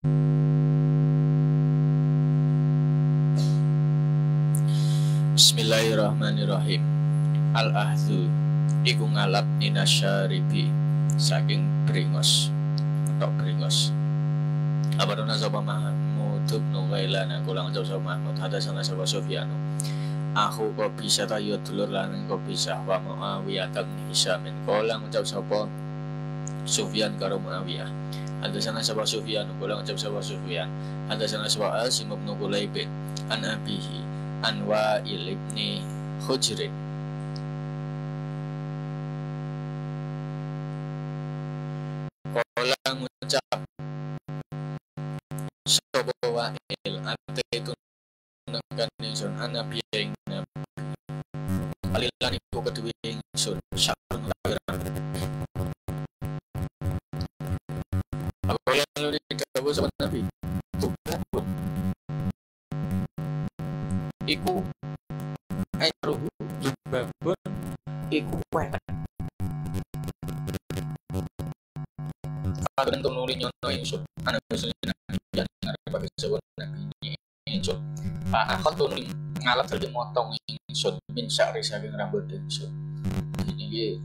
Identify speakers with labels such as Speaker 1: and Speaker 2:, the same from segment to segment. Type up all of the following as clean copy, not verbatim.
Speaker 1: Bismillahirrahmanirrahim. Al-ahdu iku ngalap minasyaribi saking bringos atau bringos. Abarona sapa Mahmud ibn Ghailan kulang ucap sapa Mahmud hadasana sapa Sufyanu. Aku kok bisa tayo dulur lanang kok bisa wa Muawiyah bin Hisam kulang ucap sapa Sufyan karo Muawiyah. Hadasana sapa Sufyan kulang ucap sapa Sufyan. Hadasana sapa Al-Sim bin Qulaib an abihi an Wa'il ibn Hujr. Kala ngucap sapa Wa'il ate itu nekan ingsun anabi ing nabi alilan iku kedue ingsun syarun lahiran apa yang lalu dikatakan sama nabi iku airuhu jubabun iku wetan kadang nuli nyono ingsun ana besulina yang ngarep sebuah nabi ingsun akon nuli ngalap dadi motong ingsun min syari saking rambut ingsun ini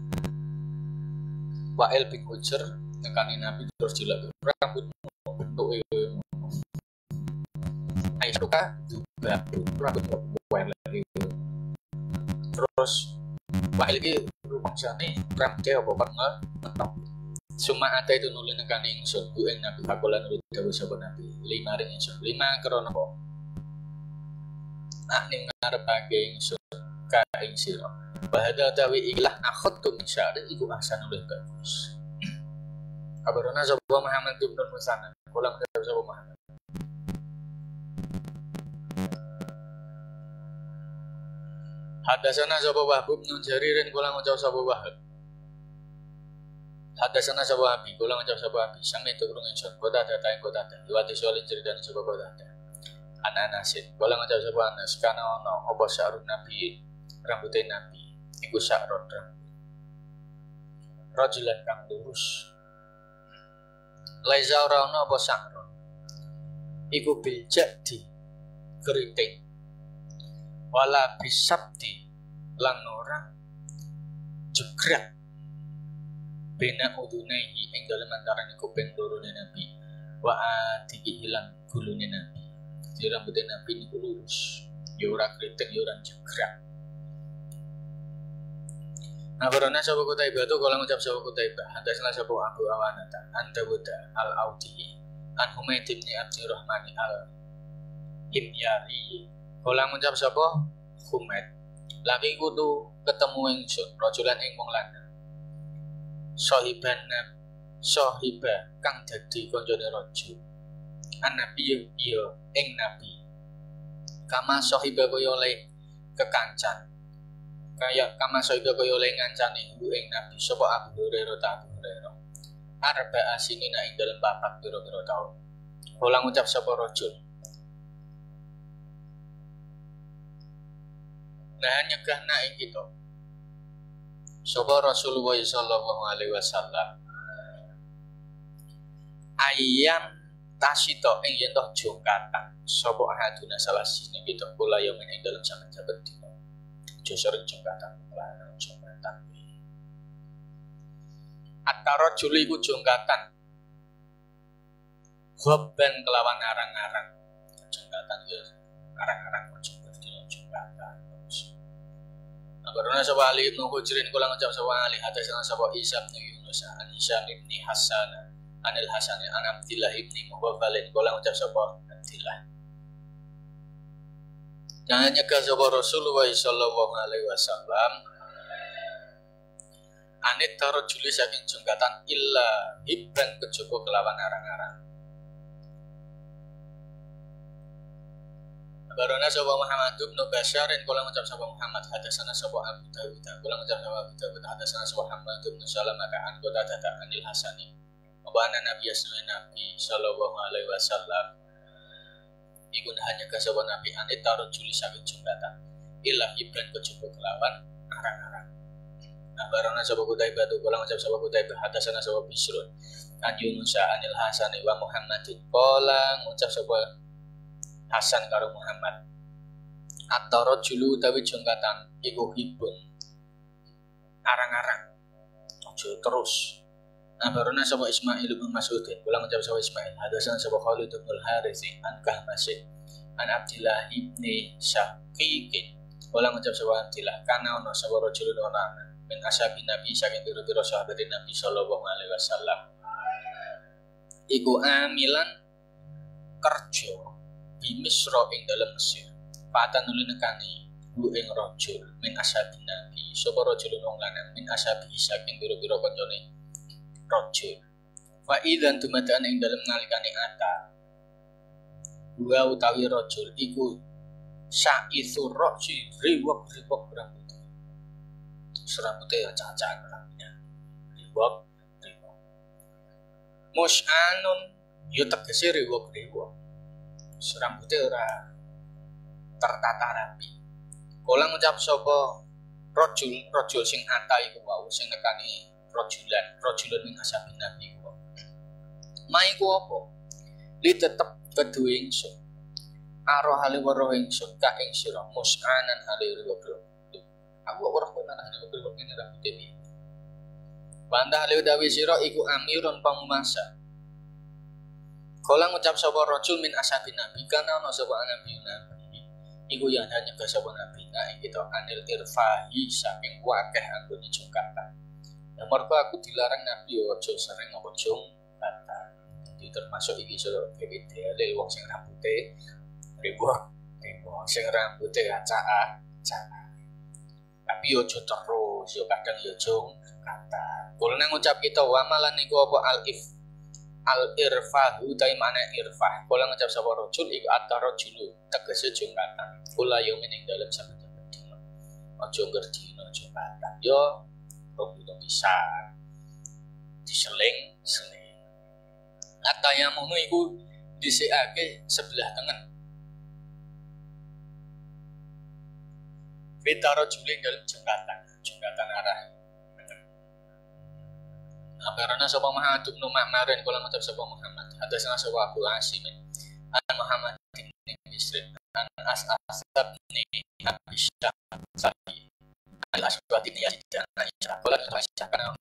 Speaker 1: Wa'il bin Hujr nekani nabi terus dilak rambut bentuk ai suka juga rambut lagi terus Wa'il iki rumangsane rambutnya apa pernah mentok suma ata itu nuli nekani ingsun ku ing nabi pakolan nuli dawuh sapa nabi lima ring ingsun lima krana apa ning ngarepake ingsun ka ing sira bahada tawi ilah akhadtu min syari iku ahsanul bagus kabarona sapa Muhammad bin Musanna kula menjawab sapa Muhammad hadasana sapa Wahb bin Jaririn kula ngucap sapa Wahb hadasana sapa Abi kula ngucap sapa Abi sami turun ingsun kota data ing kota data liwati soal ceritane sapa kota data Anasin kula ngucap sapa Anas kana ono apa syarun nabi rambutnya nabi iku syarun rambut rajulan kang lurus laisa ora ono apa syarun iku biljak di keriting wala bisabdi lan ora jegrak bena udunaihi ing dalem antarané kuping lorone nabi wa atihi hilang gulune nabi di rambutnya nabi niku lurus ya ora kritik ya ora jegrak. Nabarana sapa Qutaibah tu kala ngucap sapa Qutaibah hadasna sapa Abu Awanata an Dawud al-Audi an Humaid bin Abdurrahman al-Himyari kala ngucap sapa Humaid laki kudu ketemu ingsun rajulan ing wong lanang sahibah kang dadi kancane raja an-nabi ya ing nabi kama sahibah kaya oleh kekancan kaya kama sahibah kaya oleh ngancane ing nabi sapa Abu Hurairah arba asinina ing dalem papat pira-pira taun kala ngucap sapa rajul nah nyegahna ing kita sapa Rasulullah sallallahu alaihi wasallam ayam tasito ing yen toh jongkatan sapa ahaduna salah sini kita kula yo ing dalem saben-saben dina aja sering jongkatan lan jongkatan ataro juli iku jongkatan hobben kelawan arang-arang jongkatan yo arang-arang jongkatan Abarona sapa Ali ibn Hujrin kula ngucap sapa Ali hadasana sapa Isa bin Yunus an Hisham bin Hasan anil Hasan an Abdillah ibni Mughafalin kala ngucap sapa Abdillah jangan nyegah sapa Rasulullah sallallahu alaihi wasallam anit tarjuli saking jongkatan illa hibban kejaba kelawan arang-arang Barona sapa Muhammad bin Bashar kala ngucap sapa Muhammad hadasana sapa Abu Dawud kala ngucap sapa Abu Dawud hadasana sapa Muhammad bin Salamah an kota data anil Hasani Abana Nabi sallallahu alaihi wasallam iku hanya kasaba Nabi anit taruh juli saking jumlatan ilah ibran kejaba kelawan arang-arang. Nah barana sapa Qutaibah tu kala ngucap sapa Qutaibah hadasana sapa Bisrun an Yunus anil Hasan wa Muhammadin qala ngucap sapa Hasan karo Muhammad atau rajulu utawi jongkatan iku hibun arang-arang aja terus. Abarona sapa Ismail bin Mas'ud kula ngucap sapa Ismail hadasan sapa Khalid bin Al-Harits an Kahmasih an Abdillah ibni Syaqiqin kula ngucap sapa Abdillah kana ono sapa rajulun orang min ashabi Nabi saking pira-pira sahabat Nabi sallallahu alaihi wasallam iku amilan kerja di Misra ing dalam Mesir. Patan nuli nekani hu ing rajul min ashabi Nabi sapa rajulun wong lanang min ashabi saking pira-pira kancane rajul. Fa idzan tumatan ing dalam nalikane ata wa utawi rajul iku sa'ithu rajul riwak-riwak rambut. Serambutnya ya cacat rambutnya riwak. Mus'anun yo tegese riwak-riwak. Serambutnya ora tertata rapi. Kula ngucap sapa rajul sing ata iku wau sing nekani rajulan min ashabin Nabi iku. Mai ku apa? Li tetep kedue ingsun. Aro hale weruh ingsun ka ing sira mus'anan hale riwak-riwak. Aku ora kowe manah riwak-riwak ngene rambute iki. Bantah hale dawi sira iku amirun pangumasa. Kala ngucap sapa rajul min ashabin Nabi kana ana sapa nabi iku yang hanya ke sapa nabi ing kita anil irfahi saking wakeh anggone jongkatan. Nomor aku dilarang nabi aja sering ngomong jongkatan. Jadi termasuk iki sira ideale wong sing rambute riwak, sing rambute acak. Tapi yo aja terus, yo kadang yo jongkatan. Kula nang ngucap kita wa malan niku apa al-irfahu ta mana irfah. Kula ngucap sapa rajul iku at-rajulu tegese jongkatan. Kula yo mening dalem saben-saben dina. Aja ngerti jongkatan. Yo rong bisa diseling. Ataya mono iku dhisikake sebelah tengen. Beta rajul dalem jongkatan arah. Karena sapa Muhammad bin Ma'marin kula ngucap sapa Muhammad hadasana sapa Abu Asim an Muhammad bin Bisr an As'ab ni Abi Syahsahi al-Aswad bin Yazid an Aisyah kula Aisyah kana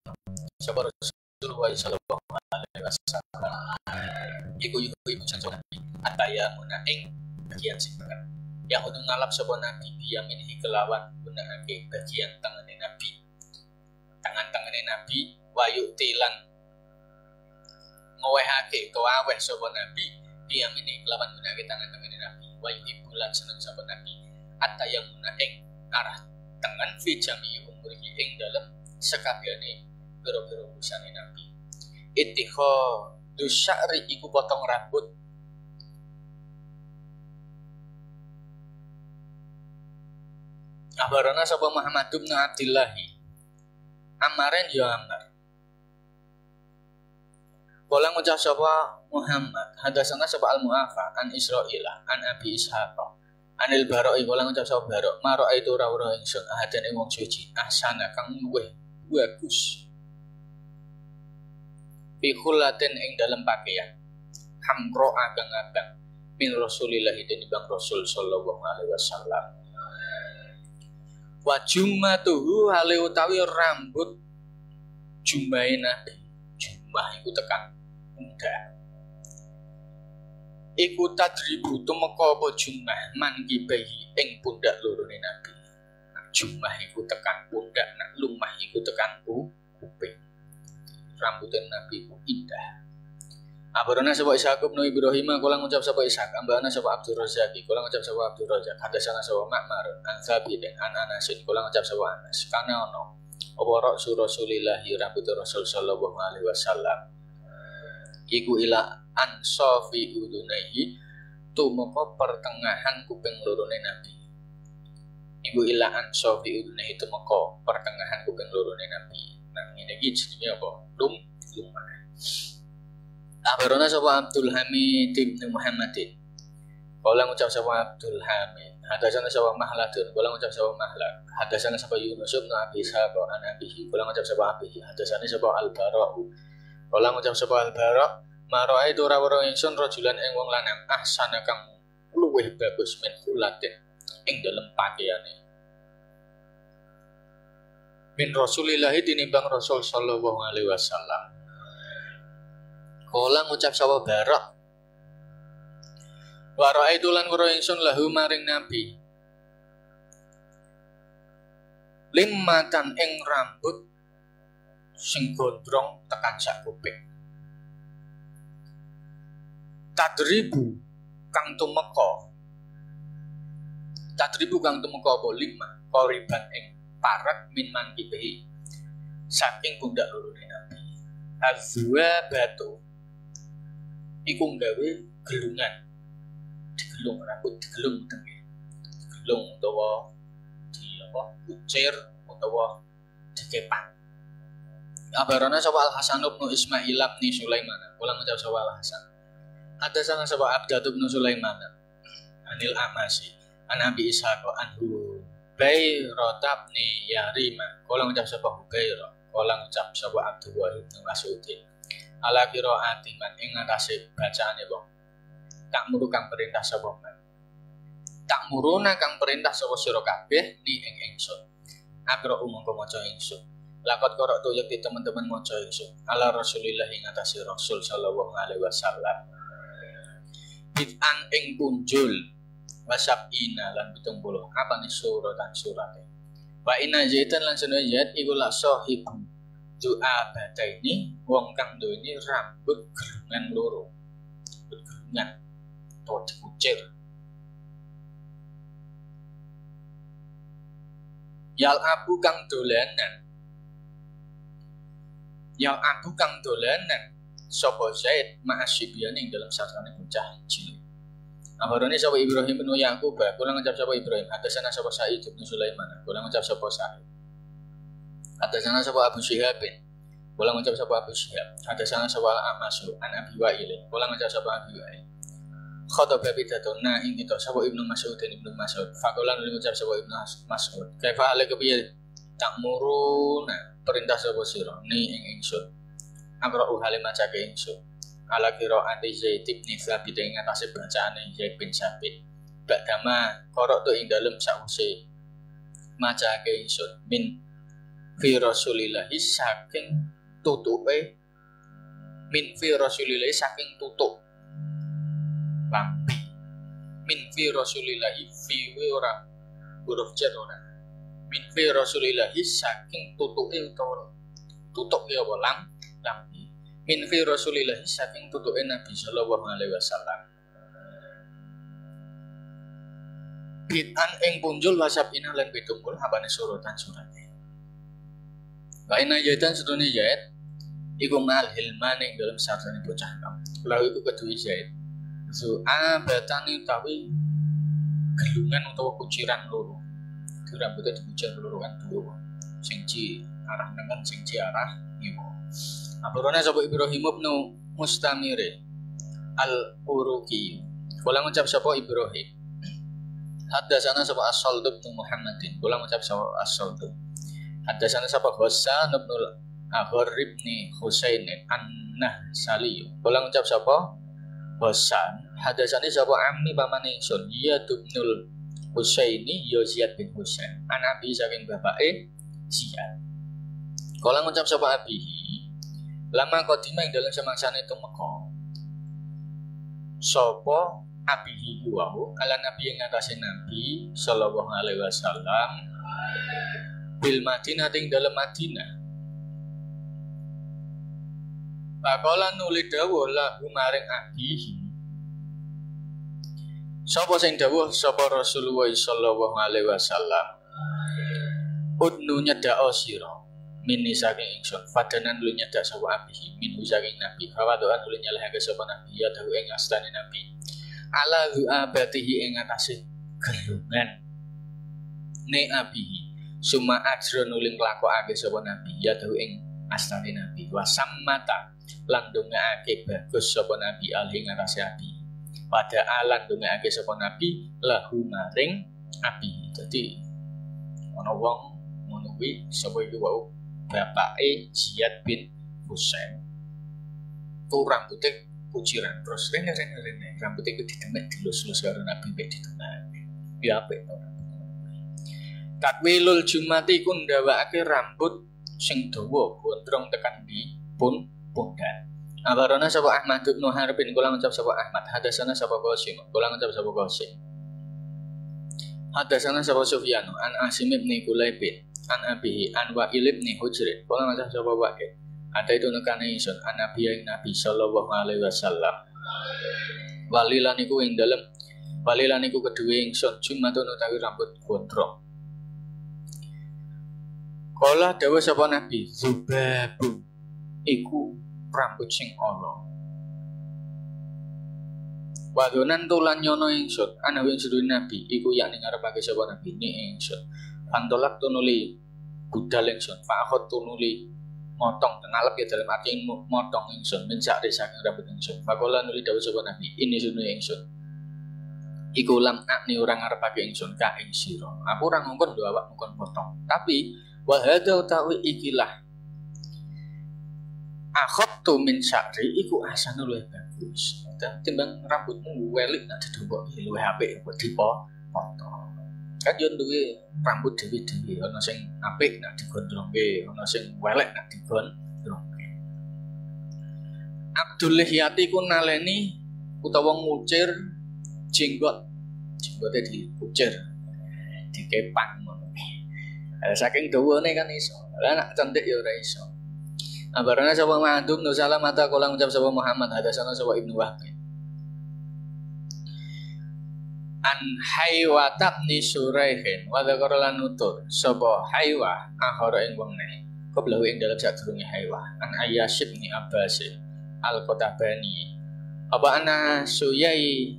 Speaker 1: sapa Rasulullah sallallahu alaihi wasallam iku sanjung Nabi ataya munaing bagian sing tengah yang kudu ngalap sapa Nabi biyamin kelawan gunakake bagian tengene Nabi tangan-tangane Nabi wayu tilan ngowehake kaweh sapa nabi diamine kelawan gunake tangan-tangane nabi wayu ibulan seneng sapa nabi atayamuna ing arah tengen fi jami umurihi ing dalem sekabehane pira-pira usane nabi ittikha dusyari iku potong rambut abarana sapa Muhammad bin Abdillah Amaren ya Amar. Kala ngucap sapa Muhammad, hadasana sapa Al-Mu'afa an Israila an Abi Ishaq. Anil Barok kala ngucap sapa Barok, marok itu ora ingsun ahadan ing wong suci, ahsana kang luweh bagus. Fi khulatin ing dalem pakaian. Hamro ageng abang min Rasulillah tinibang Rasul sallallahu alaihi wasallam. Wa jummatuhu hale utawi rambut jumahe Nabi. Jumah iku tekan pundak. Iku tadribu tumeka apa jumah man kibahi ing pundak lorone Nabi. Jumah iku tekan pundak, nak lumah iku tekan kuping. Rambutnya Nabi iku indah. Abarana sapa Ishaq bin Ibrahim kula ngucap sapa Ishaq ambana sapa Abdul Razzaq kula ngucap sapa Abdul Razzaq hadasana sapa Ma'mar an Thabit an Anas kula ngucap sapa Anas kana ono apa Rasulullah rambut Rasul sallallahu alaihi wasallam iku ila ansafi udunaihi tumeka pertengahan kuping lorone Nabi iku ila ansafi udunaihi tumeka pertengahan kuping lorone Nabi. Nah ngene iki jenenge apa? Lumah. Abarona sapa Abdul Hamid bin Muhammadin. Kala ngucap sapa Abdul Hamid, hadasana sapa Mahladun, kala ngucap sapa Mahlad. Hadasana sapa Yunus bin Abi Ishaq an Abihi, kala ngucap sapa Abihi. Hadasana sapa Al-Bara'u Kala ngucap sapa Al-Bara maroe ora weruh ingsun rajulan ing wong lanang ahsana kang luwih bagus min khulatin ing dalem pakaiane min Rasulillahi tinimbang Rasul sallallahu alaihi wasallam. Kala ngucap sapa Bara waroe lan weruh ingsun lahu maring Nabi limmatan ing rambut sing gondrong tekan sak kuping. Tadribu kang tumeka apa lima koriban ing parak min mankibehi saking pundak lorone Nabi. Azwa batu iku gawe gelungan, digelung rambut digelung tenge, digelung utawa di apa ucir utawa dikepang. Abarana sapa Al-Hasan bin Ismail bin Sulaiman. Kula ngucap sapa Al-Hasan. Ada sana sapa Abdad bin Sulaiman. Anil Amasi. An Abi Ishaq anhu Bayrata bin Yarima. Kula ngucap sapa Hubairah. Kula ngucap sapa Abdullah bin Mas'ud. Ala qiraati man ing atase bacaane wong. Tak muru kang perintah sapa man. Tak muruna kang perintah sapa sira kabeh ni ing ingsun. Akra mongko maca ingsun. Lakot korok tu yakti teman-teman maca ingsun ala Rasulillah ing atase Rasul sallallahu alaihi wasallam. Bid'an ing punjul wasabina lan 70 apane suratan surate. Wa inna jaitan lan sunah jait iku la sahibu du'a bataini wong kang duweni rambut gelungan loro. Gelungan to dikucir. Yal abu kang dolanan yang aku kang dolanan sapa Zaid ma'asyibian ing dalam sarane bocah cilik. Abarone sapa Ibrahim bin Yaqub, kula ngucap sapa Ibrahim, atasana sapa Sa'id bin Sulaiman, kula ngucap sapa Sa'id. Atasana sapa Abu Syihab, kula ngucap sapa Abu Syihab. Atasana sapa Al-Amasu an Abi Wa'il, kula ngucap sapa Abi Wa'il. Khotbah bidatuna ing kita sapa Ibnu Mas'ud dan Ibnu Mas'ud. Fakulan ngucap sapa Ibnu Mas'ud. Kaifa alaka piye tak muruna perintah sapa sira ni ing ingsun amra'u hale macake ingsun ala qiraati Zaid bin Thabit ing atase bacaane Zaid bin Thabit badama korok tu ing dalem sause macake ingsun min fi Rasulillah saking tutuke min fi Rasulillah saking tutuk lampi min fi Rasulillah fi ora huruf jar ora min fi Rasulillah saking tutuke utawa tutuk ya apa lampi min fi Rasulillah saking tutuke Nabi sallallahu alaihi wasallam bid'an ing punjul wasabina lan 70 apane suratan surate wa inna jaitan sedune jait iku mal hilman ing dalam sarane bocah kam lalu iku kedue jait batani utawi gelungan utawa kuciran loro rambutnya dibujar loro kan dulu sing ci arah nengen sing ci arah ngiwa. Abarone sapa Ibrahim bin Mustamir al-Uruqi. Kula ngucap sapa Ibrahim. Hadatsana sapa As-Saldub bin Muhammadin. Kula ngucap sapa As-Saldub. Hadatsana sapa Ghassan bin Ahor bin Husain an-Nahsali. Kula ngucap sapa Ghassan. Hadatsani sapa Ammi pamane ingsun ya Ibnul Husaini Ziyad bin Husain anak abi saking bapake Ziyad. Kala ngucap sapa abihi lama qadima ing dalem semangsane tumeka sapa abihi wau ala nabi ing atase nabi sallallahu alaihi wasallam bil Madinah ing dalem Madinah. Pakola nuli dawuh lahu maring abihi sapa sing dawuh sapa Rasulullah sallallahu alaihi wasallam udnu nyedako sira mini saking ingsun fadanan lu nyedak sapa abihi min saking nabi hawadoan lu nyalahake sapa nabi ya dawu ing astane nabi ala abatihi ing atase gelungan ne abihi summa ajrun nuling nglakokake sapa nabi ya dawu ing astane nabi wasammata lan ndongaake bagus sapa nabi alih ing atase abi pada alan ndongaake sapa nabi lahu maring abi. Dadi ana wong ngono kuwi sapa iku wau bapake Ziyad bin Husain rambutnya kuciran terus rene rambutnya itu ditemek dilus-lus karo Nabi mek ditengahke. Ya apik to. Takwilul Jumat iku ndawakake rambut sing dawa gondrong tekan di pundak. Abarana sapa Ahmad bin Harbin kula ngucap sapa Ahmad, hadasana sapa Qasim, kula ngucap sapa Qasim. Hadasana sapa Sufyan an Asim bin Kulaibin, an Abi an Wa'il bin Hujr, kula ngucap sapa Wa'il. Ada itu nekane ingsun an Nabi sallallahu alaihi wasallam. Walilan iku ing dalem walilan iku kedue ingsun Jumatun utawi rambut gondrong. Kala dawuh sapa Nabi, zubabu iku rambut sing ala. Wadonan tulan nyono ingsun ana wing sedune Nabi iku yakni ngarepake sapa Nabi ni ingsun. Pantolak tunuli budal ingsun, fa'akhot tunuli motong tenalep ya dalam arti motong ingsun mencari saking rambut ingsun. Faqala nuli dawuh sapa Nabi, ini sedune ingsun. Iku lam akni orang ngarepake ingsun ka ing sira. Aku ora ngongkon lho awak ngongkon potong. Tapi wa hadza utawi ikilah akhadtu min sya'ri iku ahsanul wa bagus. Dan timbang rambutmu welik nak didobok luwih apik kok dipotong. Kan yo duwe rambut dhewe-dhewe, ana sing apik nak digondrongke, ana sing welek nak digondrongke. Abdul Lihyati ku naleni utawa ngucir jenggote dikucir, dikepang ngono. Saking dawane kan iso. Lah nak cantik ya ora iso. Abarana sapa Ma'dum nu salam mata kula ngucap sapa Muhammad hadasana sapa Ibnu Wahb. An Haywata ni Suraihin wa dzakara lan nutur sapa Haywah akhara ing wong neh. Qablahu ing dalem sadurunge Haywah. An Ayyasyib ni Abbas Al-Qatabani. Apa ana Suyai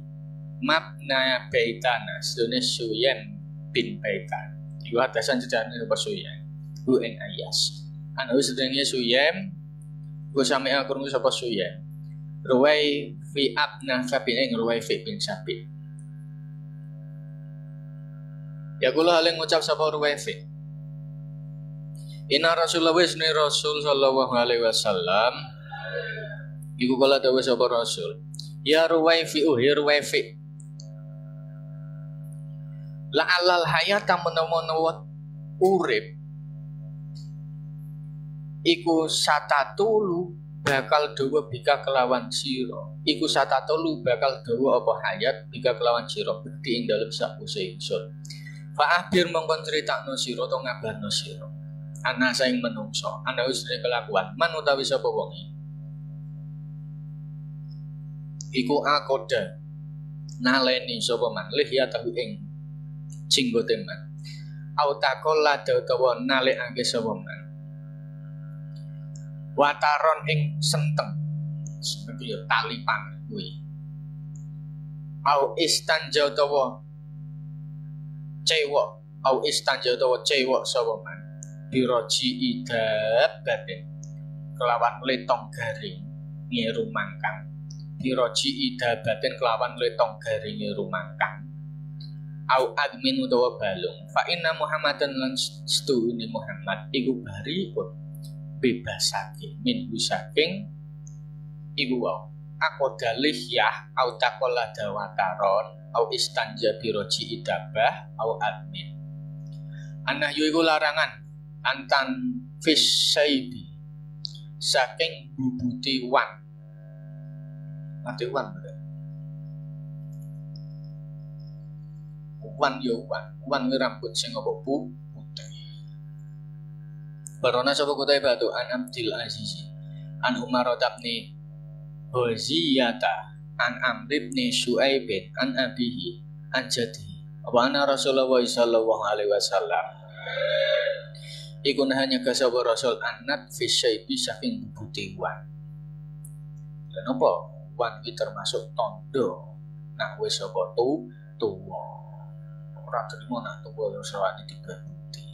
Speaker 1: mabna baitana sedune Suyan bin Baitan. Iku hadasan sejarahne sapa Suyan. Bu ing Ayyas. Anu sedene Suyam go sami akrungu sapa Suyam. Ruwai fi abna sabin ing ruwai fi bin Sabit. Ya kula hale ngucap sapa ruwai fi. Inna Rasulullah wasni Rasul sallallahu alaihi wasallam. Iku kala dawuh sapa Rasul. Ya ruwai fi ruwai fi. La alal hayata menawa urip iku satatulu bakal dawa bika kelawan sira. Iku satatulu bakal dawa apa hayat bika kelawan sira berarti ing dalem sakuse ingsun. Fa abir mongkon critakno sira to ngabarno sira. Ana saing menungso, ana wis kelakuan man utawi sapa wonge. Iku akoda naleni sapa man lihyatahu ing jenggote man. Autakol lada utawa nalekake sapa man. Wataron ing senteng seperti ya talipan kuwi. Au istanja utawa cewek, au istanja utawa cewek sapa man. Biroji idab batin kelawan letong garing ngeru mangkang. Biroji idab batin kelawan letong garing ngeru mangkang. Au admin utawa balung. Fa inna Muhammadan lan setuhune Muhammad iku baripun bebasake min saking iku wae aku dalih ya au takola dawataron au istanja biroji idabah au admin. Anah yu iku larangan antan fisaibi saking bubuti wan. Ate wan wan yo wan rambut sing apa putih. Barona sapa kutai batu an Abdul Aziz an Umar tabni Hoziyata an Amr bin Syuaib an abihi an jadhi wa anna Rasulullah sallallahu alaihi wasallam iku hanya kasaba Rasul annat fi syaibi saking bubuti wan. Lan apa wan iki termasuk tondo nak wis apa tuwa ora terima nak tuwa sawani dibuti.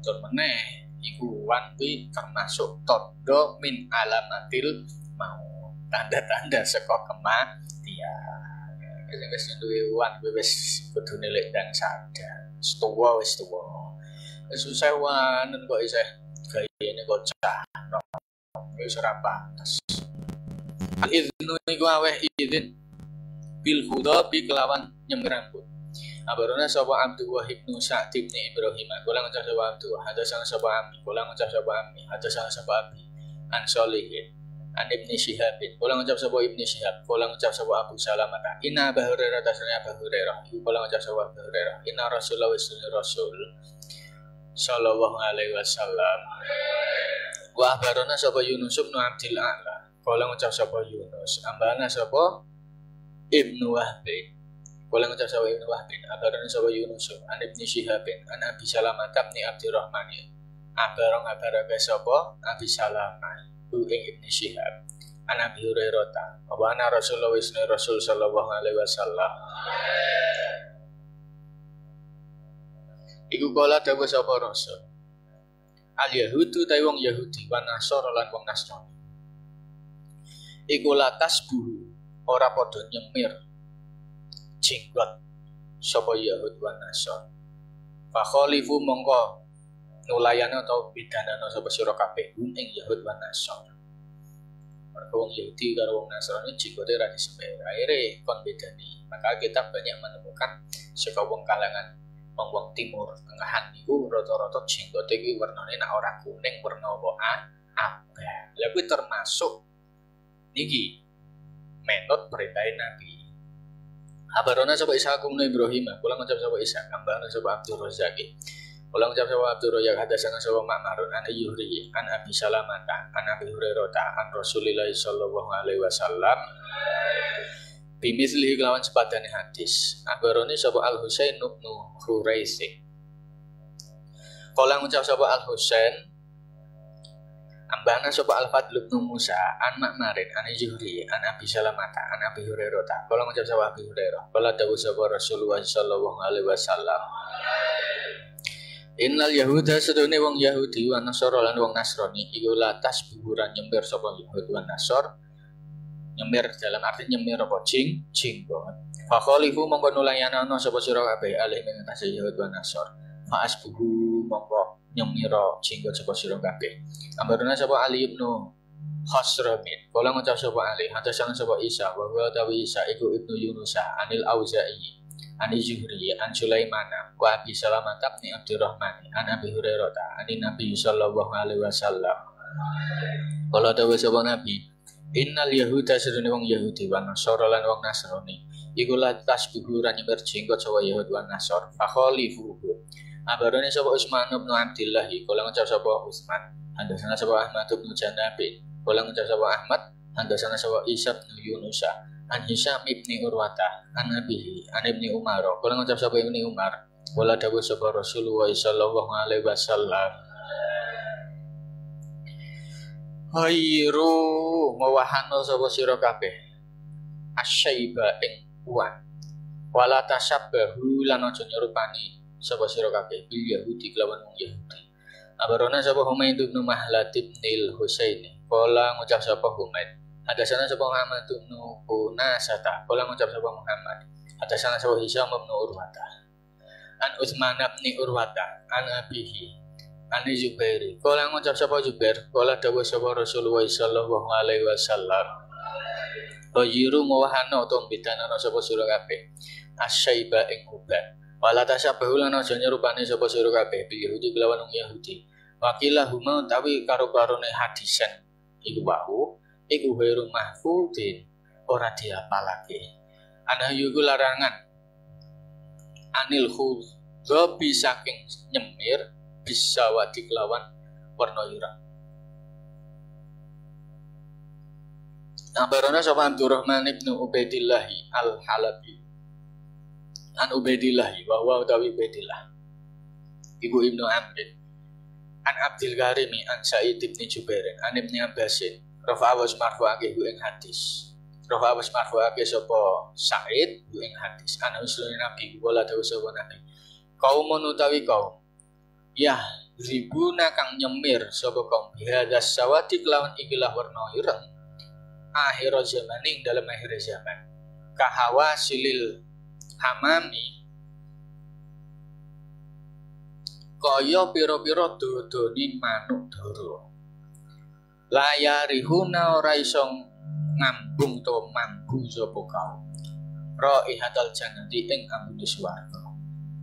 Speaker 1: Tur meneh iku wan kuwi termasuk tondo min alamatil mau tanda-tanda saka kematian. Wis duwe wan wis kudune lek dan sadar. Wis tuwa. Wis susah wan kok isih gayane kok cah. Wis ora pantes. Al-idhnu iku aweh idin bil khudhabi kelawan nyemir rambut. Abarona sapa Abdul Wahid bin Sa'd bin Ibrahim. Kula ngucap sapa Abdul, hadatsana sapa Ami. Kula ngucap sapa Ami, hadatsana sapa Abi. An Sholihin, an Ibnu Syihab. Kula ngucap sapa Ibnu Syihab. Kula ngucap sapa Abu Salamah. Inna Abu Hurairah tasanya Abu Hurairah. Kula ngucap sapa Abu Hurairah. Inna Rasulullah Rasul sallallahu alaihi wasallam. Wa abarona sapa Yunus bin Abdul A'la. Kula ngucap sapa Yunus. Ambana sapa Ibnu Wahb. Kula ngucap sapa Ibnu Wahb. Abarona sapa Yunus an Ibnu Syihab an Abi Salamah bin Abdurrahman. Abarong sapa Abi Salamah ing Ibnu Syihab an Abi Hurairah wa ana Rasulullah Rasul sallallahu alaihi wasallam. Iku kala dawuh sapa Rasul. Al Yahudu ta wong Yahudi wa Nasara lan wong Nasrani. Iku latas buhu ora padha nyemir jenggot sapa Yahud wa Nasara. Fa khalifu mongko nulayana atau bidanana sapa sira kabeh ing Yahud wa Nasara. Mergo wong Yahudi karo wong Nasrani jenggote ra disemir. Akhire kon bedani. Maka kita banyak menemukan saka wong kalangan wong timur tengahan niku rata-rata jenggote kuwi warnane nek ora kuning werna apa abah. Lha kuwi termasuk niki menurut perintah Nabi. Abarona sapa Isa bin Ibrahim, kula ngucap sapa Isa, kambana sapa Abdul Razzaq. Kula ngucap sapa Abdul Razzaq hadatsana sapa Ma'marun an Yuhri an Abi Salamah an Abi Hurairah an Rasulillah sallallahu alaihi wasallam. Bimislihi kelawan sepadane hadis. Abaroni sapa Al Husain bin Huraisi. Kala ngucap sapa Al Husain ambana sapa Al Fadl bin Musa an Ma'marin an Zuhri an Abi Salamah an Abi Hurairah. Kala ngucap sapa Abi Hurairah. Kala dawuh sapa Rasulullah sallallahu alaihi wasallam. Innal Yahuda sedune wong Yahudi wa Nasara lan wong Nasrani iku latas buburan nyemir sapa Yahud wa Nasar. Nyemir dalam arti nyemir apa jenggot. Fa khalifu mongko nulayana sapa sira kabeh alih ing atas Yahud wa Nasar. Fa asbuhu mongko nyemira jenggot sapa sira kabeh. Ambaruna sapa Ali ibnu Khosramin. Kala ngucap sapa Ali, hadatsana sapa Isa, wa huwa tawi Isa iku ibnu Yunus anil Auza'i, ani Zuhri, an Sulaiman, wa Abi Salamah bin Abdurrahman, an Abi Hurairah, ani Nabi sallallahu alaihi wasallam. Kala dawuh sapa Nabi, innal Yahuda sedune wong Yahudi wa Nasara lan wong Nasrani iku latas buhuran nyebar jenggot sapa Yahud wa Nasar fa khalifu. Abarane sapa Utsman bin Abdillah, kala ngucap sapa Utsman, hadatsana sapa Ahmad bin Janabi, kala ngucap sapa Ahmad, hadatsana sapa Isa bin Yunus an Hisham bin Urwata an Abihi an Ibni Umar, kala ngucap sapa Ibni Umar, kala dawuh sapa Rasulullah sallallahu alaihi wasallam. Khairu ngawahana sapa sira kabeh asyaiba ing uwan wala tasabbahu lan aja nyerupani sapa sira kabeh bil Yahudi kelawan wong Yahudi. Abarona sapa Humaid bin Mahlad bin Husaini, kala ngucap sapa Humaid, hadatsana sapa Muhammad bin Qunasata, kala ngucap sapa Muhammad, hadatsana sapa Hisham bin Urwata an Utsman bin Urwata an Abihi Ani Zubairi, kala ngucap sapa Zubair, kala dawuh sapa Rasulullah sallallahu alaihi wasallam. Bayiru ngowahana utawa bidana sapa sira kabeh asyaiba ing uban. Wala tasabahu lan aja nyerupane sapa sira kabeh bil Yahudi kelawan wong Yahudi. Wakilah huma utawi karo-karone hadisen iku wau iku ghairu mahfudin ora diapalake. Ana yuku larangan anil khudhabi saking nyemir bisa wadi kelawan warna ireng. Abarona sapa Abdurrahman ibnu Ubaidillah al-Halabi an Ubaidillah wa huwa utawi Ubaidillah ibu ibnu Amr an Abdul Karim an Sa'id bin Jubair an Ibnu Abbas rafa'a wa marfu'ake ing hadis. Rafa'a wa marfu'ake sapa Sa'id ing hadis ana usulane Nabi wala dawuh sapa Nabi. Kaumun utawi kaum ya ribuna kang nyemir sapa kaum bihadas sawati kelawan ikilah warna ireng akhir zaman ing dalam akhir zaman kahawa silil hamami kaya pira-pira dodoni manuk dara layarihuna ora iso ngambung to mambu sapa kaum raihatal jannati ing ambune swarga.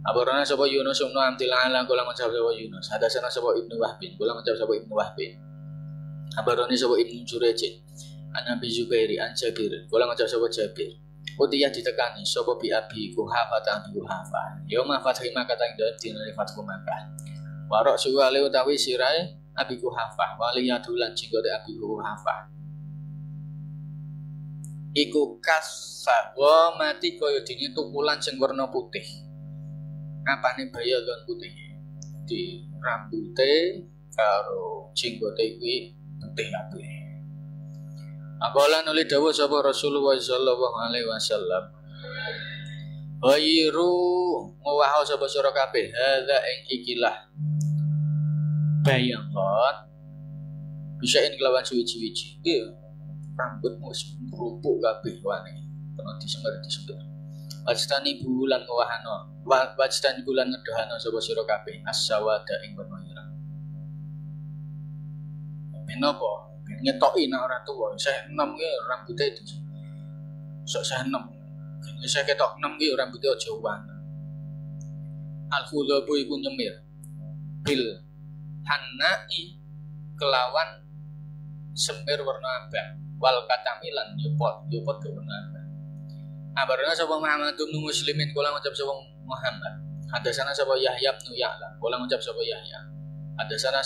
Speaker 1: Abarana sapa Yunus ibnu Amtilan kula ngucap sapa Yunus. Hadasana sapa Ibnu Wahbin kula ngucap sapa Ibnu Wahbin. Abarani sapa Ibnu Jurayj. An Abi Zubairi an Jabir kula ngucap sapa Jabir. Utiyah ditekani sapa bi Abi Kuhafa ta Abi Kuhafa. Ya ma fathima kata ing dalem dina Fathu Makkah. Warok suwale utawi sirahe Abi Kuhafa waliyadulan jenggote Abi Kuhafa. Iku kaswa mati kaya dene tukulan sing werna putih. Apane bayalon putih? Di rambute karo jenggote kuwi putih kabeh. Aqala nuli dawuh sapa Rasulullah sallallahu alaihi wasallam. Wairu ngowah sapa sira kabeh hadza ing ikilah bayalon bisa ing kelawan suwi-suwi. Rambutmu wis rupuk kabeh wane tenan disembar. Wajtani bulan ngowahana wajtani bulan ngedohana sapa sira kabeh as-sawada ing werna ireng. Menapa ngetoki nek ora tuwa saya 6 ki rambute itu sok saya 6 saya ketok 6 ki rambute aja warna al-khudhabu iku nyemir bil hanai kelawan semir warna abang wal katamilan yopot ke warna abang. Abarana sapa Muhammad bin Muslimin kula ngucap sapa Muhammad. Hadasana sapa Yahya bin Ya'la kula ngucap sapa Yahya. Hadasana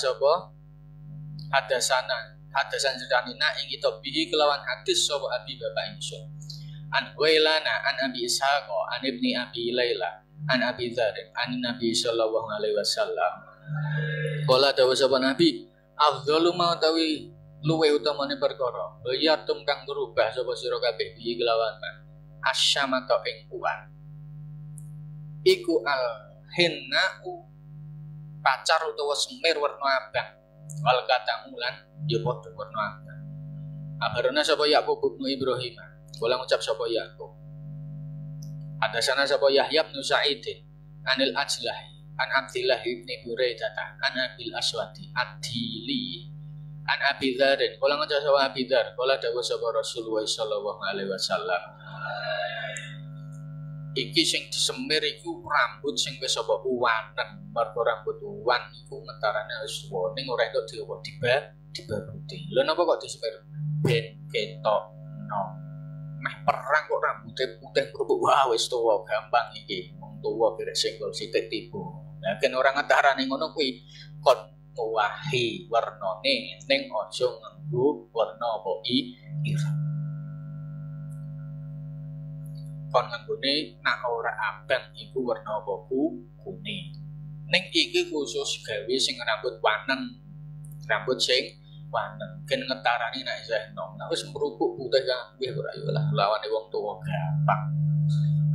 Speaker 1: ceritana ing kitab bihi kelawan hadis sapa Abi bapak ingsun. An Wailana an Abi Ishaq an Ibni Abi Laila an Abi Dzar an Nabi sallallahu alaihi wasallam. Kala dawuh sapa Nabi, afdhalu ma tawi luweh utamane perkara. Bayatum kang berubah sapa sira kabeh bihi kelawan asyamata ing uwan. Iku al hinna'u pacar utawa semir warna abang. Wal katamulan ya padha warna abang. Abarana sapa Yaqub bin Ibrahim. Kula ngucap sapa Yaqub. Hadasana sapa Yahya bin Sa'id anil Ajlah an Abdillah bin Buraidah an Abil Aswadi Adili an Abi Dzar. Kula ngucap sapa Abi Dzar. Kula dawuh sapa Rasulullah sallallahu alaihi wasallam. Iki sing disemir iku rambut sing wis apa uwanen. Mergo rambut uwan iku ngetarane wis tuwa ning ora entuk dibaruti. Lha napa kok disemir ben ketok no. Meh perang kok rambute putih kerupuk wah wis tuwa gampang iki. Wong tuwa berek senggol sithik tiba. Lah ken ora ngetarane ngono kuwi kon ngowahi wernane ning aja nganggo warna apa ireng. Kon nganggone nak ora abang iku warna apa kuning. Ning iki khusus gawe sing rambut wanen. Rambut sing wanen ken ngetarani nek isih nom. Nek wis merupuk putih kabeh ora yo lah lawane wong tuwa gampang.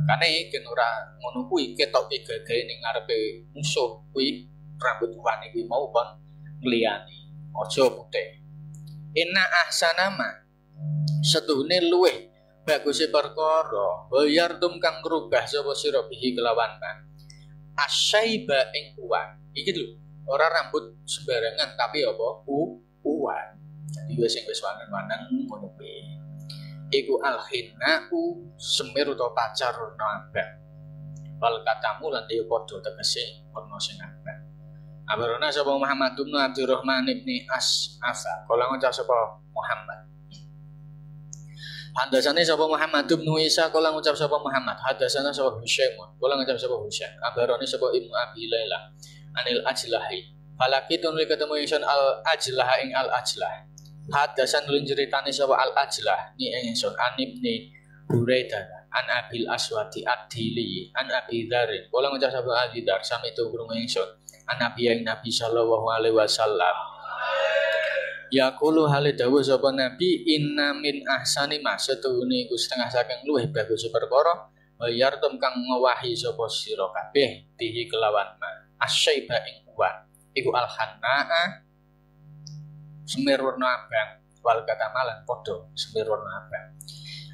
Speaker 1: Makane ken ora ngono kuwi ketoke gagahe ning ngarepe musuh kuwi rambut wane kuwi mau kon ngliyani. Aja putih. Inna ahsanama setuhune luweh baguse perkara bayar tum kang ngrubah sapa sira bihi kelawan man asyaiba ing uwan iki lho ora rambut sembarangan tapi apa uwan dadi sing wis wanen-wanen ngono kuwi iku alhinna'u semir utawa pacar warna abang wal katamu lan dhewe padha tegese warna sing abang. Abarona sapa Muhammad bin Abdurrahman bin As'asa kala ngucap sapa Muhammad. Hadasane sapa Muhammad bin Isa kala ngucap sapa Muhammad. Hadasana sapa Husaim kala ngucap sapa Husaim. Abarone sapa Ibnu Abi Laila anil Ajlahi. Falakitun li ketemu ingsun al Ajlah ing al Ajlah. Hadasan lun ceritane sapa al Ajlah ni ingsun an Ibni Buraidah an Abil Aswadi Adili an Abi Dzar. Kala ngucap sapa Abi Dzar sami tu krungu ingsun an Nabi sallallahu alaihi wasallam. Yaqulu hale dawuh sapa Nabi inna min ahsani ma setuhune iku setengah saking luwih bagus perkara bayar tum kang ngowahi sapa sira kabeh bihi kelawan ma asyaiba ing uwan iku al-hanaa semir warna abang wal katamalan padha semir warna abang.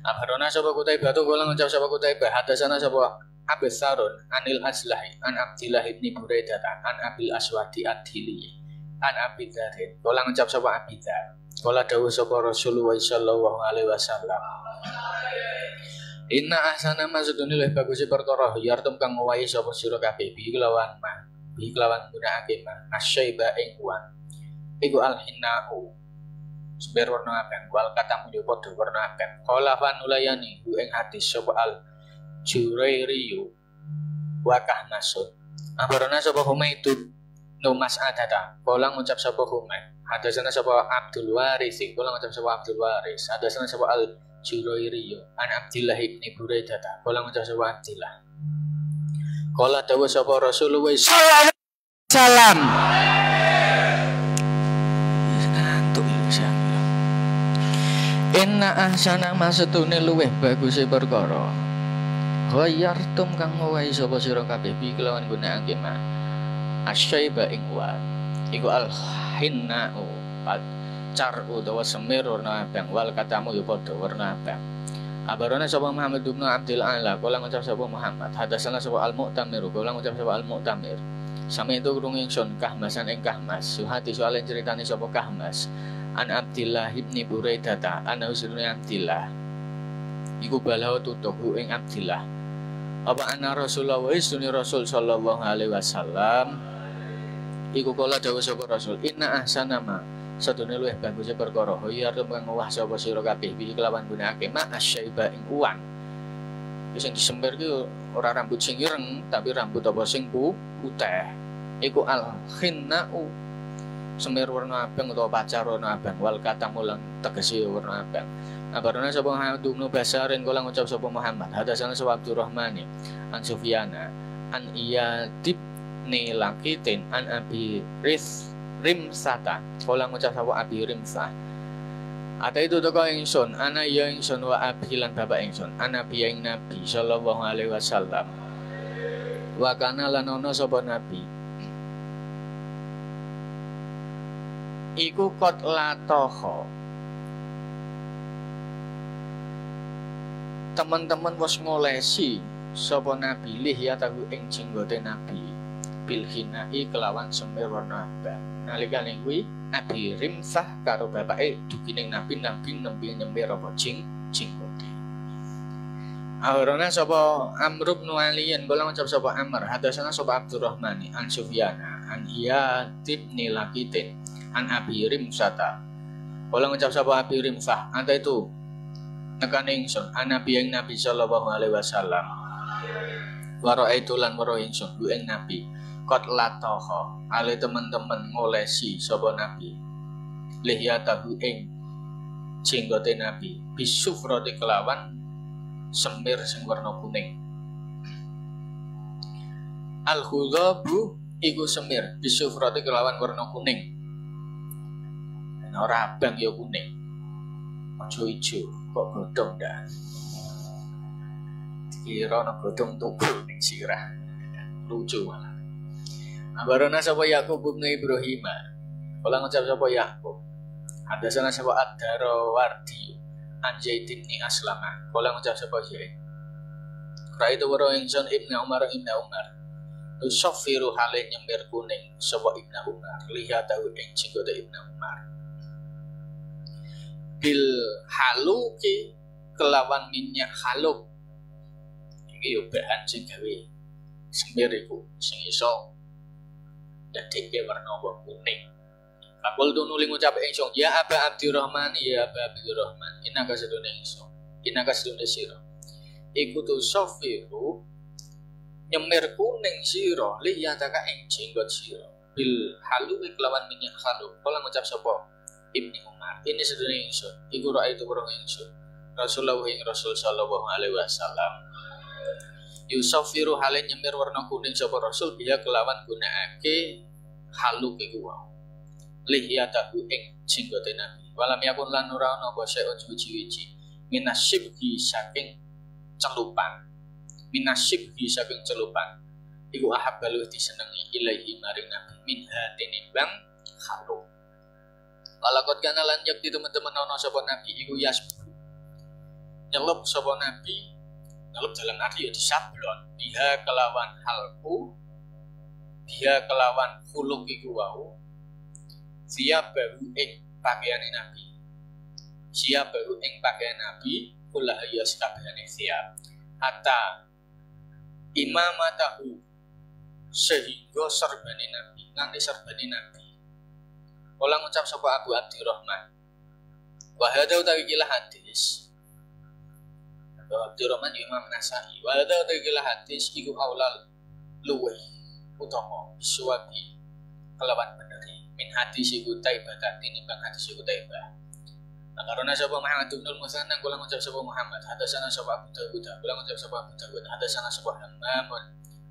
Speaker 1: Abarona sapa Kutaibah kula ngucap sapa Kutaibah hadasana sapa Abis Sarun anil Ajlahi an Abdillah bin Buraidah an Abil Aswadi Adili an Abi Dzar. Kula ngucap sapa Abi Dzar Kala dawuh sapa Rasulullah sallallahu alaihi wasallam. Inna ahsana ma sedune luwih bagus perkara yartum kang ngowahi sapa sira kabeh bi kelawan gunakake ma asyaiba ing wan iku alhinau seber warna abang wal katamu yo padha warna abang kala fanulayani ing hadis sapa al Jurairiyu wakah nasud abarana sapa Humaidun numas adata kala ngucap sapa Humaid hadasana sapa Abdul Waris kala ngucap sapa Abdul Waris hadasana sapa al Jurairiyu an Abdillah ibn Buraidah kala ngucap sapa Abdillah kala dawuh sapa Rasulullah sallallahu alaihi wasallam ngantuk iki inna ahsana masetune luweh baguse perkara ghayartum kang ngowahi sapa sira kabeh bi kelawan gunakake ma asyaiba ing wa iku al hinnau caru dawa semir warna abang wal katamu ya padha warna abang abarana sapa Muhammad bin Abdul Ala kala ngucap sapa Muhammad hadasana sapa al Mu'tamir kala ngucap sapa al Mu'tamir sami itu krung ingsun Kahmasan ing Kahmas suhati soalen ceritane sapa Kahmas an Abdillah ibni Buraidah ana usrune Abdillah iku balau tutuhu ing Abdillah apa ana Rasulullah sunni Rasul sallallahu alaihi wasallam iku kala dawuh sapa Rasul inna ahsana ma sadune luwih baguse perkara ya arep ngowah sapa sira kabeh iki kelawan gunakake ma asyaiba ing uwan wis sing disember ki ora rambut sing ireng tapi rambut apa sing putih iku al khinnau semir warna abang utawa pacar warna abang wal katamulan tegese warna abang abarana sapa Muhammad bin Basarin kala ngucap sapa Muhammad hadasana sapa Abdurrahman an Sufyana an Iyadib ni lakitin an Abi Rimsata kala ngucap sapa Abi Rimsah ata itu teko ingsun ana ya ingsun wa abi lan bapak ingsun ana bi ing Nabi sallallahu alaihi wasallam wa kana lan ana sapa nabi iku kot latoho teman-teman wis ngolesi sapa nabi lih ya tahu ing jenggote nabi bil hinai kelawan semir warna abang nalikane kuwi Abi Rimsah karo bapake dugining nabi nembe nyemir apa jenggote aurana sapa Amr bin Aliyan kala ngucap sapa Amr hadasana sapa Abdurrahman an Sufyana an Iyadib ni lakitin an Abi Rimsata kala ngucap sapa Abi Rimsah anta itu nekane ingsun anabi yang Nabi sallallahu alaihi wasallam waro itu lan waro ingsun ku ing Nabi kot latoho ale teman-teman ngolesi sapa Nabi lihyatahu ing jenggote Nabi bisufrati kelawan semir sing warna kuning al khudhabu iku semir bisufrati kelawan warna kuning ora abang ya kuning aja ijo kok godhong dah kira ana godhong tukul ning sirah lucu malah abarana sapa Yakub bin Ibrahim kala ngucap sapa Yakub hadasana sapa Ad-Darawardi an Zaid bin Aslam kala ngucap sapa Zaid ra itu waro ingsun Ibnu Umar usafiru hale nyemir kuning sapa Ibnu Umar lihat tahu ing jenggote Ibnu Umar bil haluki kelawan minyak haluk iki yo bahan sing gawe semir iku sing iso dadekke warna kuning Fakul tu nuli ngucap ingsun ya Aba Abdurrahman ya Aba Abdurrahman inaka sedune ingsun inaka sedune sira iku tu sofiru nyemir kuning sira li yataka ing jenggot sira bil haluki kelawan minyak haluk kala ngucap sapa Ibnu Umar ini sedune ingsun iku ra itu burung ingsun Rasulullah ing Rasul sallallahu alaihi wasallam yusafiru hale nyemir warna kuning sapa Rasul biya kelawan gunakake haluk iku wae lihiyatahu ing jenggote Nabi walam yakun lan ora ana apa seon suci-suci minasyibhi saking celupan iku ahabbalu disenengi ilahi maring Nabi min hatinimbang haluk walakot kana lan yakti teman-teman ana sapa Nabi iku yasbu nyelup sapa Nabi nyelup dalam arti ya disablon biha kelawan halku biha kelawan huluk iku wau siap baru pakaiane Nabi. Siap baru ing pakaian Nabi kula ya sakabehane siap. Hatta imamatahu sehingga serbane Nabi, nganti serbane Nabi. Kula ngucap sapa Abu Abdurrahman. Wa hadza utawilah hadis. Abu Abdurrahman Imam Nasai. Wa hadza utawilah hadis iku aulal luweh utama suwabi kelawan beneri min hadis iku taibah tinimbang hadis iku taibah. Karena sapa Muhammad bin Musanna kula ngucap sapa Muhammad hadasana sapa Abu Dawud kula ngucap sapa Abu Dawud hadasana sapa Hamam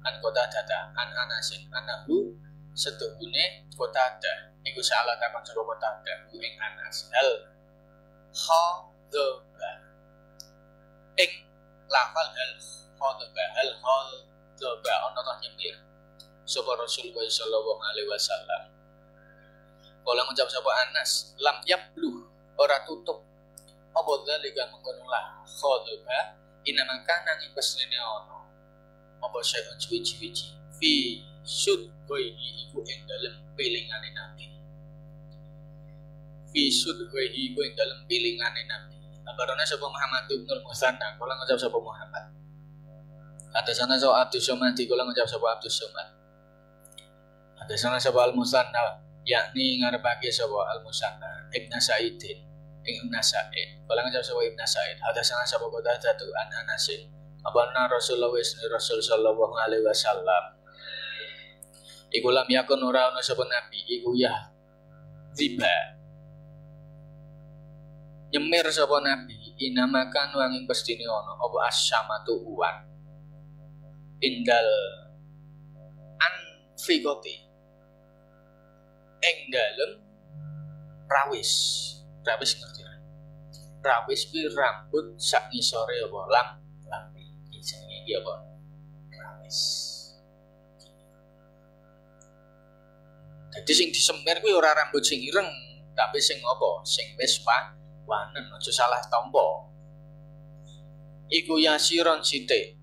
Speaker 1: an Qatadah an Anasin anahu setuhune Qatadah iku salah takon sapa Qatadah ing Anas hal khadaba ing lafal hal khadaba ana ta nyemir sapa Rasulullah sallallahu alaihi wasallam. Kala ngucap sapa Anas lam yabluh ora tutup apa dalika mengkonolah khadaba inamaka nang pesene ana apa syai'un suwi-wiji fi sudghaihi iku ing dalem pilingane Nabi. Fi sudghaihi iku ing dalem pilingane Nabi. Abarana sapa Muhammad bin Musanna kala ngucap sapa Muhammad. Hadasana sapa Abdus Somad kala ngucap sapa Abdus Somad. Hadasana sapa Al-Musanna yakni ngarepake sapa Al-Musanna Ibnu Sa'idin Ibnu Sa'id. Kala ngucap sapa Ibnu Sa'id. Hadasana sapa Qatadah an Anasin. Abana Rasulullah Rasul sallallahu alaihi wasallam. Iku lam yakun ora ana sapa nabi iku ya ziba. Nyemir sapa nabi inamakan wanging pestine ana apa asyamatu uwan. Indal anfiqati. Ing dalem rawis. Rawis ngerti ra? Rawis kuwi rambut sak ngisore apa lampi. Jenenge iki apa? Rawis. Dadi sing disemir kuwi ora rambut sing ireng, tapi sing apa? Sing wis wanen, aja salah tampa. Iku yasiron sithik.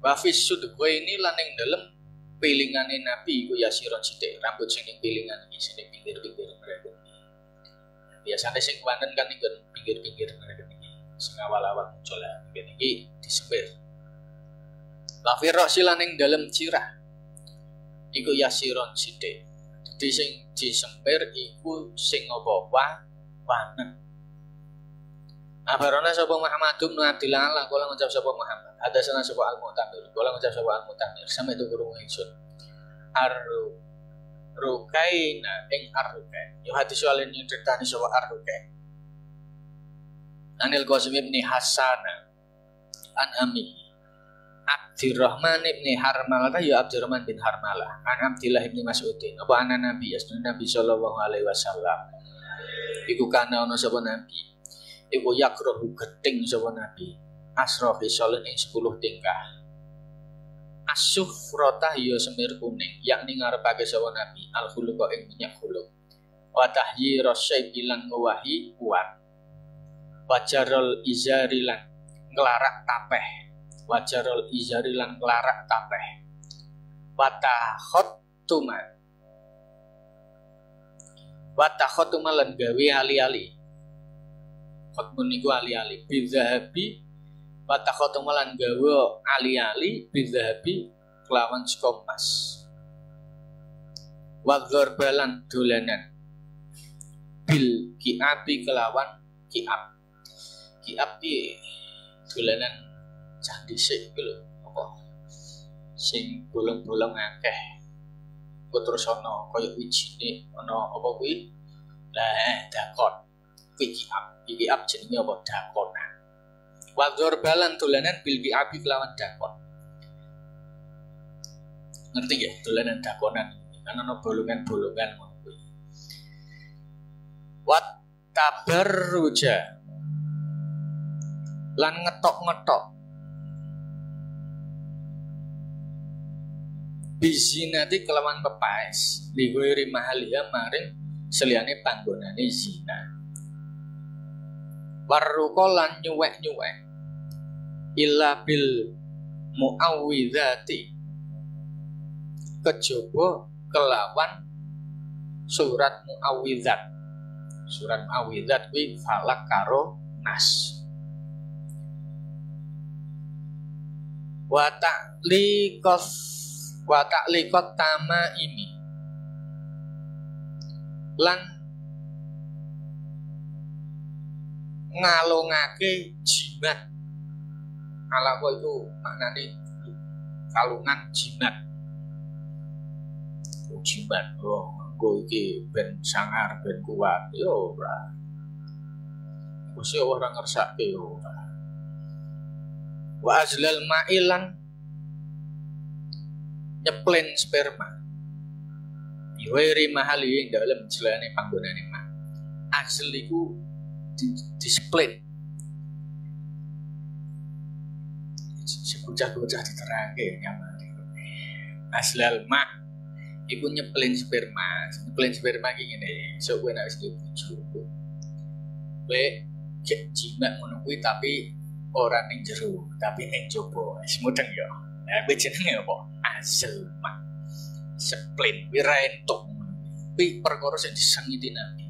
Speaker 1: Wa fis sudghwa ini lan ing dalem pilingane Nabi iku yasiron sithik. Rambut sing ning pilingan iki sing pinggir-pinggir mereka. Biasane sing wanen kan ning pinggir-pinggir mereka iki. Sing awal-awal muncul iki disempir. Lafir silan ing dalem cirah iku yasiron sithik. Dadi sing disempir iku sing apa wanen. Abarana sapa Muhammad bin Abdillah kala ngucap sapa Muhammad. Hadasana sapa Al-Mu'tamir. Kala ngucap sapa Al-Mu'tamir sampe tu kurung ingsun. Rukaina ing arrukai. Yo hadis soal ini ceritane sapa arrukai. Anil Qasim bin Hasan an Ami Abdurrahman bin Harmalah ya Abdurrahman bin Harmalah an Abdillah bin Mas'udin apa ana Nabi Nabi sallallahu alaihi wasallam iku kana ana sapa Nabi iku yakrohu geting sapa Nabi asra fisalun ing 10 tingkah asufrata ya semir kuning yakni ngarepake sapa Nabi al khuluqa ing minyak khuluq wa tahyira syaibilan wahi kuat wajarul izari lan nglarak tapeh wajarul izari lan nglarak tapeh watakhotuma lan gawe ali-ali khotmun niku ali-ali bizahabi watakhotuma lan gawe ali-ali bizahabi kelawan saka emas wadzarbalan dolanan bil kiabi kelawan kiab ki dolanan cah dhisik iki lho apa sing bolong-bolong akeh kok terus ana kaya wijine ana apa kuwi lah dakon iki ab jenenge apa dakon wa dzarbalan dolanan bil abi kelawan dakon ngerti ya dolanan dakonan kan ana bolongan-bolongan ngono kuwi wat tabarruja lan ngetok-ngetok bizinati kelawan pepaes liwiri mahaliha maring seliyane panggonane zina warruqa lan nyuwek-nyuwek illa bil muawwidzati kejaba kelawan surat muawwidzat Surat Muawwidzat kuwi falak karo nas. Wa ta'liqat tama ini lan ngalungake jimat. Ala itu maknane kalungan jimat. Jimat nggo iki ben sangar ben kuat yo ora. Gusti ora ngersake yo ora. Wa azlal ma'ilan nyeplen sperma. Biwiri mahali ing dalem jelane panggonane mah. Azl iku display. Bocah-bocah diterangke nyamane. Azlal ma' iku nyeplen sperma. Nyeplen sperma iki ngene, sok kowe nek wis duwe bojo. Kowe jimat ngono kuwi tapi ora ning jero, tapi ning jaba. Wis mudeng ya. Lah kuwi jenenge apa? Azl ma'. Split wira entuk. Kuwi perkara sing disengiti Nabi.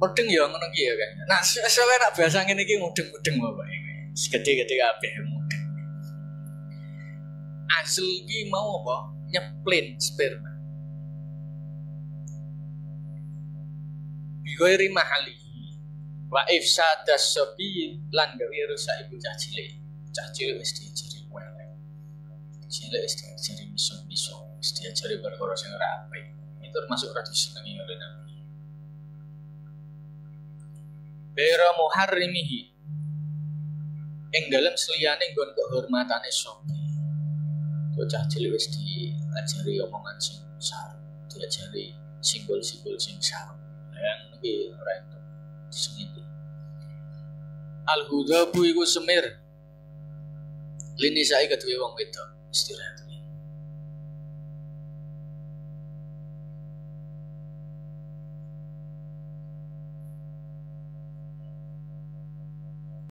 Speaker 1: Mudeng ya ngono ki ya kan. Nah, soalnya nak biasa ngene iki mudeng-mudeng apa iki. Segede-gede kabeh mudeng. Azl ki mau apa? Nyeplin sperma. Bigoiri mahali. Wa ifsada sabi lan gawe rusak ibu cah cilik. Cah cilik wis diajari welek. Cilik wis diajari miso-miso, wis diajari perkara sing ora apik. Itu termasuk ora disenengi oleh Nabi. Bera muharrimihi. Ing dalem seliyane nggon kehormatane sapi. Cah cilik wis diajari omongan sing sarep, diajari simbol-simbol sing sarep. Yang iki ora entuk disengiti. Al-hudhabu iku semir. Lini sae keduwe wong wedok istirahat.